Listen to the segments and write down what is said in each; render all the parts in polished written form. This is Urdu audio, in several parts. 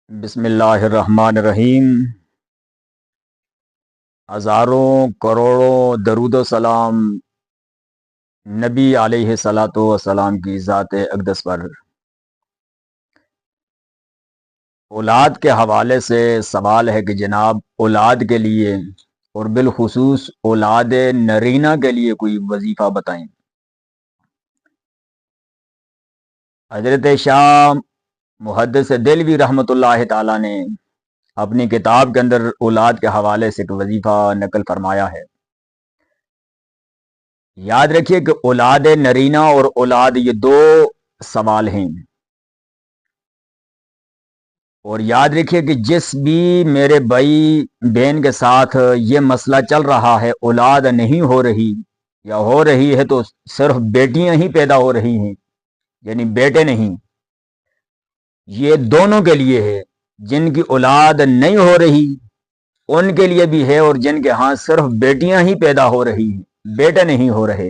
بسم اللہ الرحمن الرحیم۔ ہزاروں کروڑوں درود و سلام نبی علیہ الصلاۃ والسلام کی ذات اقدس پر۔ اولاد کے حوالے سے سوال ہے کہ جناب اولاد کے لیے اور بالخصوص اولاد نرینہ کے لیے کوئی وظیفہ بتائیں۔ حضرت شاہ محدث دہلوی رحمۃ اللہ تعالی نے اپنی کتاب کے اندر اولاد کے حوالے سے ایک وظیفہ نقل فرمایا ہے۔ یاد رکھیے کہ اولاد نرینہ اور اولاد یہ دو سوال ہیں، اور یاد رکھیے کہ جس بھی میرے بھائی بہن کے ساتھ یہ مسئلہ چل رہا ہے، اولاد نہیں ہو رہی یا ہو رہی ہے تو صرف بیٹیاں ہی پیدا ہو رہی ہیں، یعنی بیٹے نہیں، یہ دونوں کے لیے ہے۔ جن کی اولاد نہیں ہو رہی ان کے لیے بھی ہے، اور جن کے ہاں صرف بیٹیاں ہی پیدا ہو رہی ہیں، بیٹے نہیں ہو رہے،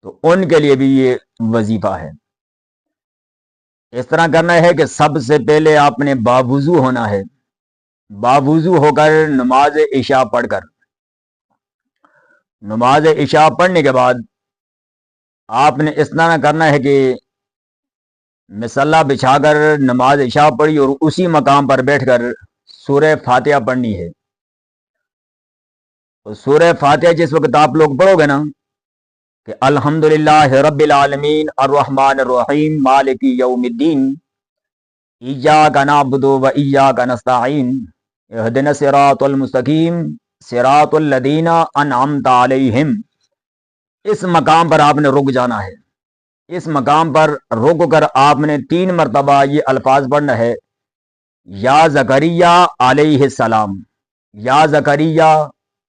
تو ان کے لیے بھی یہ وظیفہ ہے۔ اس طرح کرنا ہے کہ سب سے پہلے آپ نے باوضو ہونا ہے۔ باوضو ہو کر نماز عشاء پڑھ کر، نماز عشاء پڑھنے کے بعد آپ نے اس طرح کرنا ہے کہ مصلی بچھا کر نماز عشاء پڑھی اور اسی مقام پر بیٹھ کر سورہ فاتحہ پڑھنی ہے۔ اور سورہ فاتحہ جس وقت آپ لوگ پڑھو گے نا کہ الحمدللہ رب العالمین الرحمن الرحیم مالک یوم الدین ایاک نعبد و ایاک نستعین اہدنا الصراط المستقیم صراط الذین انعمت علیہم، اس مقام پر آپ نے رک جانا ہے۔ اس مقام پر رک کر آپ نے 3 مرتبہ یہ الفاظ پڑھنا ہے، یا زکریا علیہ السلام، یا زکریا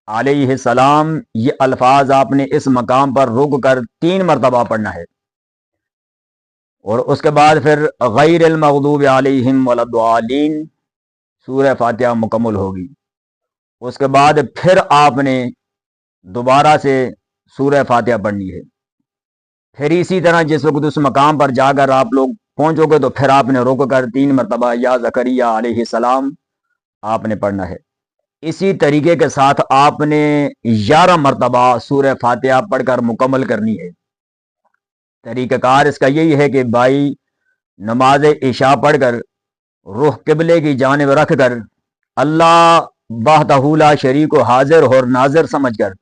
علیہ السلام، یہ الفاظ آپ نے اس مقام پر رک کر 3 مرتبہ پڑھنا ہے۔ اور اس کے بعد پھر غیر المغضوب علیہم ولا الضالین سورہ فاتحہ مکمل ہوگی۔ اس کے بعد پھر آپ نے دوبارہ سے سورہ فاتحہ پڑھنی ہے۔ پھر اسی طرح جس وقت اس مقام پر جا کر آپ لوگ پہنچو گے تو پھر آپ نے رک کر 3 مرتبہ یا زکریا علیہ السلام آپ نے پڑھنا ہے۔ اسی طریقے کے ساتھ آپ نے 11 مرتبہ سورہ فاتحہ پڑھ کر مکمل کرنی ہے۔ طریقہ کار اس کا یہی ہے کہ بھائی نماز عشاء پڑھ کر رخ قبلے کی جانب رکھ کر اللہ وحدہ لا شریک کو حاضر اور ناظر سمجھ کر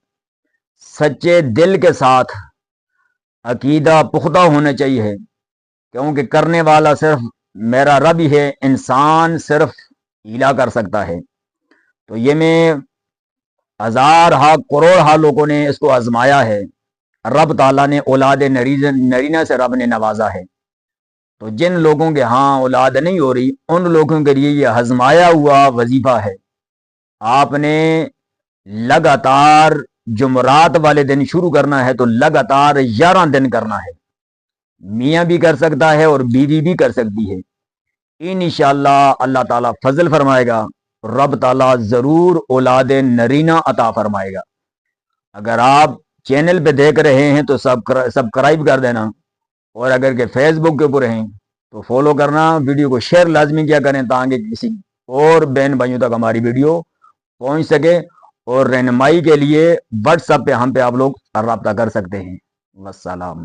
سچے دل کے ساتھ عقیدہ پختہ ہونا چاہیے، کیونکہ کرنے والا صرف میرا رب ہی ہے، انسان صرف ہیلا کر سکتا ہے۔ تو یہ میں ہزارہا کروڑہا لوگوں نے اس کو آزمایا ہے، رب تعالیٰ نے اولاد نرینہ سے رب نے نوازا ہے۔ تو جن لوگوں کے ہاں اولاد نہیں ہو رہی ان لوگوں کے لیے یہ آزمایا ہوا وظیفہ ہے۔ آپ نے لگاتار جمعرات والے دن شروع کرنا ہے تو لگاتار 11 دن کرنا ہے۔ میاں بھی کر سکتا ہے اور بیوی بھی کر سکتی ہے۔ انشاءاللہ اللہ تعالیٰ فضل فرمائے گا، رب تعالیٰ ضرور اولاد نرینہ عطا فرمائے گا۔ اگر آپ چینل پہ دیکھ رہے ہیں تو سبسکرائب کر دینا، اور اگر کہ فیس بک کے اوپر ہیں تو فالو کرنا، ویڈیو کو شیئر لازمی کیا کریں تاکہ کسی اور بہن بھائیوں تک ہماری ویڈیو پہنچ سکے، اور رہنمائی کے لیے واٹس ایپ پہ ہم پہ آپ لوگ رابطہ کر سکتے ہیں۔ والسلام۔